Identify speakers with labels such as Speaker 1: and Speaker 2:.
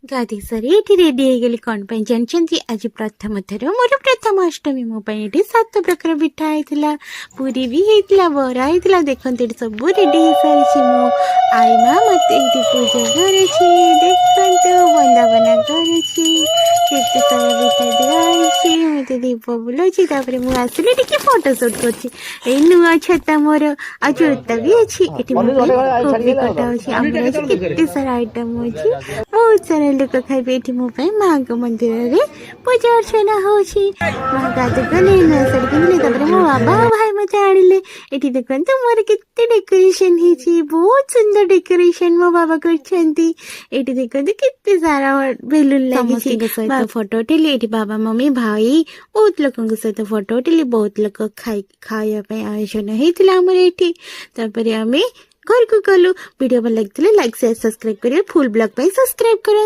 Speaker 1: गाधी सारी एठी रेडी ହେଇଗଲି କଣ ପାଇଁ ଜାଣିଛନ୍ତି? ଆଜି ପ୍ରଥମ ଥର ମୋର ପ୍ରଥମାଷ୍ଟମୀ। ମୋ ପାଇଁ ଏଠି 7 ପ୍ରକାର ପିଠା ହେଇଥିଲା, ପୁରୀ ବି ହେଇଥିଲା, ବରା ହେଇଥିଲା। ଦେଖନ୍ତୁ ଏଠି ସବୁ ରେଡି ହେଇସାରିଛି। ମୋ ଆଈ ମା ମତେ ଏଇଠି ପୂଜା କରୁଛି। ଦେଖନ୍ତୁ ବନ୍ଦାପନା କରୁଛି। କେତେ ସାରା ପିଠା ଦିଆ ହେଇଛି। ମତେ ଦୀପ ବୁଲଉଛି। ତାପରେ ମୁଁ ଆସିଲି ଟିକେ ଫଟୋ ସୁଟ କରୁଛି। ଏଇ ନୂଆ ଛତା ମୋର ଆଉ ଜୋତା ବି ଅଛି। ଏଠି ମୋ ପାଇଁ କୋବି କଟା ହଉଛି। ଆମର ଆଜି କେତେ ସାରା ଆଇଟମ ଅଛି। ବହୁତ ସାରା ଲୋକ ଖାଇବେ। ଏଠି ମୋ ପାଇଁ ମାଙ୍କ ମନ୍ଦିରରେ ପୂଜା ଅର୍ଚ୍ଚନା ହଉଛି। ମା ଗାଧେଇ ଗଲେ, ନୂଆ ଶାଢୀ ପିନ୍ଧିଲେ। ତାପରେ ମୋ ବାବା ଆଉ ଭାଇ ମତେ ଆଣିଲେ। ଏଠି ଦେଖନ୍ତୁ ମୋର କେତେ ଡେକୋରେସନ ହେଇଛି। ବହୁତ ସୁନ୍ଦର ଡେକୋରେସନ ମୋ ବାବା କରିଛନ୍ତି। ଏଠି ଦେଖନ୍ତୁ କେତେ ସାରା ବେଲୁନ ଲାଗିଛି। ସହିତ ଫଟୋ ଉଠେଇଲି। ଏଠି ବାବା ମମି ଭାଇ ବହୁତ ଲୋକଙ୍କ ସହିତ ଫଟୋ ଉଠେଇଲି। ବହୁତ ଲୋକ ଖାଇବା ପାଇଁ ଆୟୋଜନ ହେଇଥିଲା ଆମର ଏଠି। ତାପରେ ଆମେ ଘରକୁ ଗଲୁ। ଭିଡିଓ ଭଲ ଲାଗିଥିଲେ ଲାଇକ୍ ସେୟାର ସବସ୍କ୍ରାଇବ କରିବେ। ଫୁଲ ବ୍ଲଗ ପାଇଁ ସବସ୍କ୍ରାଇବ କରନ୍ତୁ।